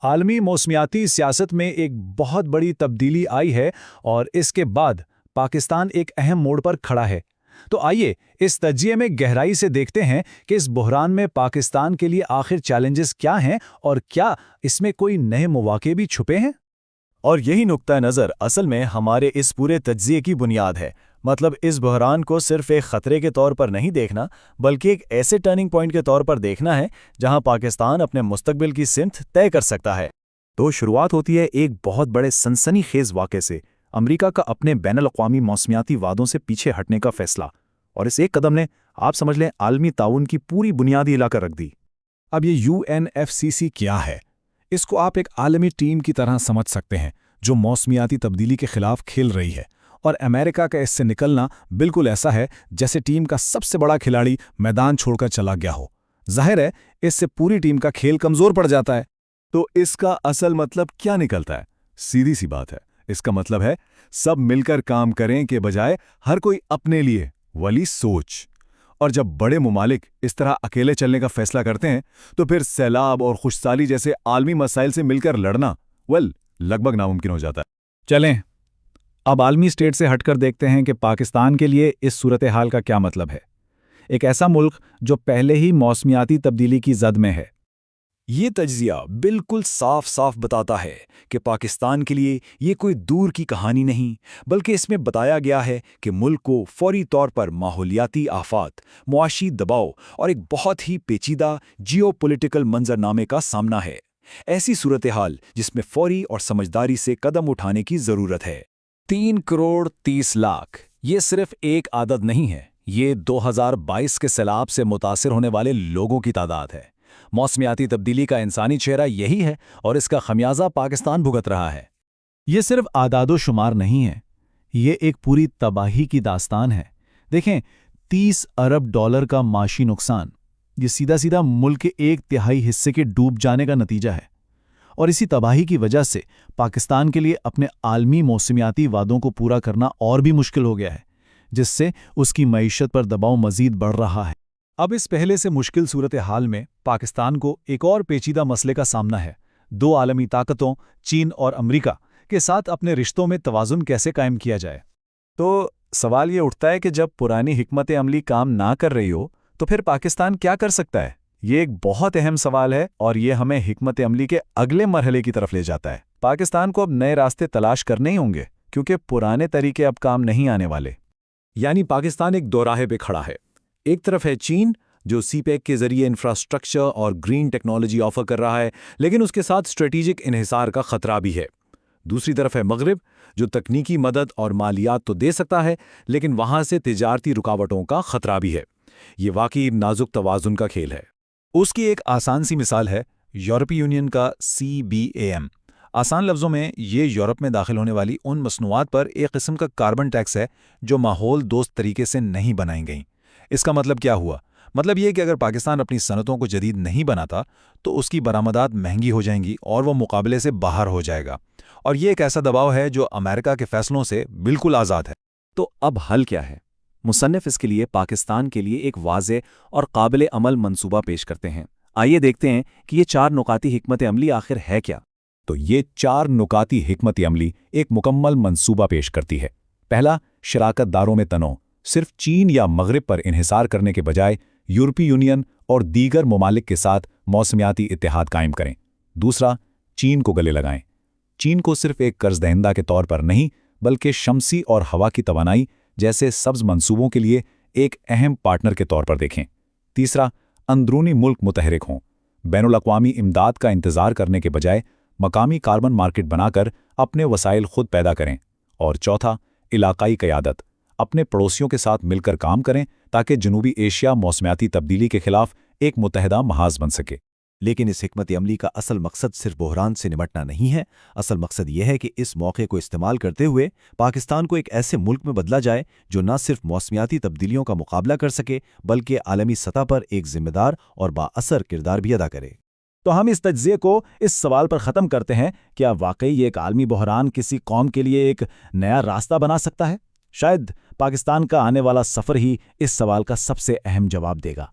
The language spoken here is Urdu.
عالمی موسمیاتی سیاست میں ایک بہت بڑی تبدیلی آئی ہے اور اس کے بعد پاکستان ایک اہم موڑ پر کھڑا ہے۔ تو آئیے اس تجزیے میں گہرائی سے دیکھتے ہیں کہ اس بحران میں پاکستان کے لیے آخر چیلنجز کیا ہیں اور کیا اس میں کوئی نئے مواقع بھی چھپے ہیں۔ اور یہی نقطہ نظر اصل میں ہمارے اس پورے تجزیے کی بنیاد ہے۔ مطلب اس بحران کو صرف ایک خطرے کے طور پر نہیں دیکھنا، بلکہ ایک ایسے ٹرننگ پوائنٹ کے طور پر دیکھنا ہے جہاں پاکستان اپنے مستقبل کی سمت طے کر سکتا ہے۔ تو شروعات ہوتی ہے ایک بہت بڑے سنسنی خیز واقعے سے، امریکہ کا اپنے بین الاقوامی موسمیاتی وعدوں سے پیچھے ہٹنے کا فیصلہ، اور اس ایک قدم نے آپ سمجھ لیں عالمی تعاون کی پوری بنیادی ہلا کر رکھ دی۔ اب یہ UNFCCC کیا ہے؟ اس کو آپ ایک عالمی ٹیم کی طرح سمجھ سکتے ہیں جو موسمیاتی تبدیلی کے خلاف کھیل رہی ہے، اور امریکہ کا اس سے نکلنا بالکل ایسا ہے جیسے ٹیم کا سب سے بڑا کھلاڑی میدان چھوڑ کر چلا گیا ہو۔ ظاہر ہے اس سے پوری ٹیم کا کھیل کمزور پڑ جاتا ہے۔ تو اس کا اصل مطلب کیا نکلتا ہے؟ سیدھی سی بات ہے، اس کا مطلب ہے سب مل کر کام کریں کے بجائے ہر کوئی اپنے لیے والی سوچ۔ اور جب بڑے ممالک اس طرح اکیلے چلنے کا فیصلہ کرتے ہیں تو پھر سیلاب اور خشکسالی جیسے عالمی مسائل سے مل کر لڑنا لگ بھگ ناممکن ہو جاتا ہے۔ چلیں اب عالمی سٹیٹ سے ہٹ کر دیکھتے ہیں کہ پاکستان کے لیے اس صورتحال کا کیا مطلب ہے۔ ایک ایسا ملک جو پہلے ہی موسمیاتی تبدیلی کی زد میں ہے۔ یہ تجزیہ بالکل صاف صاف بتاتا ہے کہ پاکستان کے لیے یہ کوئی دور کی کہانی نہیں، بلکہ اس میں بتایا گیا ہے کہ ملک کو فوری طور پر ماحولیاتی آفات، معاشی دباؤ اور ایک بہت ہی پیچیدہ جیو پولیٹیکل منظرنامے کا سامنا ہے۔ ایسی صورتحال جس میں فوری اور سمجھداری سے قدم اٹھانے کی ضرورت ہے۔ 3 کروڑ 30 لاکھ یہ صرف ایک عدد نہیں ہے، یہ 2022 کے سیلاب سے متاثر ہونے والے لوگوں کی تعداد ہے۔ موسمیاتی تبدیلی کا انسانی چہرہ یہی ہے اور اس کا خمیازہ پاکستان بھگت رہا ہے۔ یہ صرف اعداد و شمار نہیں ہے، یہ ایک پوری تباہی کی داستان ہے۔ دیکھیں، 30 ارب ڈالر کا معاشی نقصان، یہ سیدھا سیدھا ملک کے 1/3 حصے کے ڈوب جانے کا نتیجہ ہے۔ اور اسی تباہی کی وجہ سے پاکستان کے لیے اپنے عالمی موسمیاتی وعدوں کو پورا کرنا اور بھی مشکل ہو گیا ہے، جس سے اس کی معیشت پر دباؤ مزید بڑھ رہا ہے۔ اب اس پہلے سے مشکل صورتحال میں پاکستان کو ایک اور پیچیدہ مسئلے کا سامنا ہے۔ 2 عالمی طاقتوں چین اور امریکہ کے ساتھ اپنے رشتوں میں توازن کیسے قائم کیا جائے؟ تو سوال یہ اٹھتا ہے کہ جب پرانی حکمت عملی کام نہ کر رہی ہو تو پھر پاکستان کیا کر سکتا ہے؟ یہ ایک بہت اہم سوال ہے اور یہ ہمیں حکمت عملی کے اگلے مرحلے کی طرف لے جاتا ہے۔ پاکستان کو اب نئے راستے تلاش کرنے ہی ہوں گے کیونکہ پرانے طریقے اب کام نہیں آنے والے۔ یعنی پاکستان ایک دوراہے پہ کھڑا ہے۔ ایک طرف ہے چین جو سی پیک کے ذریعے انفراسٹرکچر اور گرین ٹیکنالوجی آفر کر رہا ہے، لیکن اس کے ساتھ اسٹریٹجک انحصار کا خطرہ بھی ہے۔ دوسری طرف ہے مغرب جو تکنیکی مدد اور مالیات تو دے سکتا ہے، لیکن وہاں سے تجارتی رکاوٹوں کا خطرہ بھی ہے۔ یہ واقعی نازک توازن کا کھیل ہے۔ اس کی ایک آسان سی مثال ہے یورپی یونین کا CBAM۔ آسان لفظوں میں یہ یورپ میں داخل ہونے والی ان مصنوعات پر ایک قسم کا کاربن ٹیکس ہے جو ماحول دوست طریقے سے نہیں بنائی گئیں۔ اس کا مطلب کیا ہوا؟ مطلب یہ کہ اگر پاکستان اپنی صنعتوں کو جدید نہیں بناتا تو اس کی برآمدات مہنگی ہو جائیں گی اور وہ مقابلے سے باہر ہو جائے گا، اور یہ ایک ایسا دباؤ ہے جو امریکہ کے فیصلوں سے بالکل آزاد ہے۔ تو اب حل کیا ہے؟ مصنف اس کے لیے پاکستان کے لیے ایک واضح اور قابل عمل منصوبہ پیش کرتے ہیں۔ آئیے دیکھتے ہیں کہ یہ 4 نکاتی حکمت عملی آخر ہے کیا۔ تو یہ 4 نکاتی حکمت عملی ایک مکمل منصوبہ پیش کرتی ہے۔ پہلا، شراکت داروں میں تنوع، صرف چین یا مغرب پر انحصار کرنے کے بجائے یورپی یونین اور دیگر ممالک کے ساتھ موسمیاتی اتحاد قائم کریں۔ دوسرا، چین کو گلے لگائیں۔ چین کو صرف ایک قرض دہندہ کے طور پر نہیں بلکہ شمسی اور ہوا کی توانائی جیسے سبز منصوبوں کے لیے ایک اہم پارٹنر کے طور پر دیکھیں۔ تیسرا، اندرونی ملک متحرک ہوں، بین الاقوامی امداد کا انتظار کرنے کے بجائے مقامی کاربن مارکیٹ بنا کر اپنے وسائل خود پیدا کریں۔ اور چوتھا، علاقائی قیادت، اپنے پڑوسیوں کے ساتھ مل کر کام کریں تاکہ جنوبی ایشیا موسمیاتی تبدیلی کے خلاف ایک متحدہ محاذ بن سکے۔ لیکن اس حکمت عملی کا اصل مقصد صرف بحران سے نمٹنا نہیں ہے، اصل مقصد یہ ہے کہ اس موقع کو استعمال کرتے ہوئے پاکستان کو ایک ایسے ملک میں بدلا جائے جو نہ صرف موسمیاتی تبدیلیوں کا مقابلہ کر سکے بلکہ عالمی سطح پر ایک ذمہ دار اور بااثر کردار بھی ادا کرے۔ تو ہم اس تجزیے کو اس سوال پر ختم کرتے ہیں، کیا واقعی یہ ایک عالمی بحران کسی قوم کے لیے ایک نیا راستہ بنا سکتا ہے؟ شاید پاکستان کا آنے والا سفر ہی اس سوال کا سب سے اہم جواب دے گا۔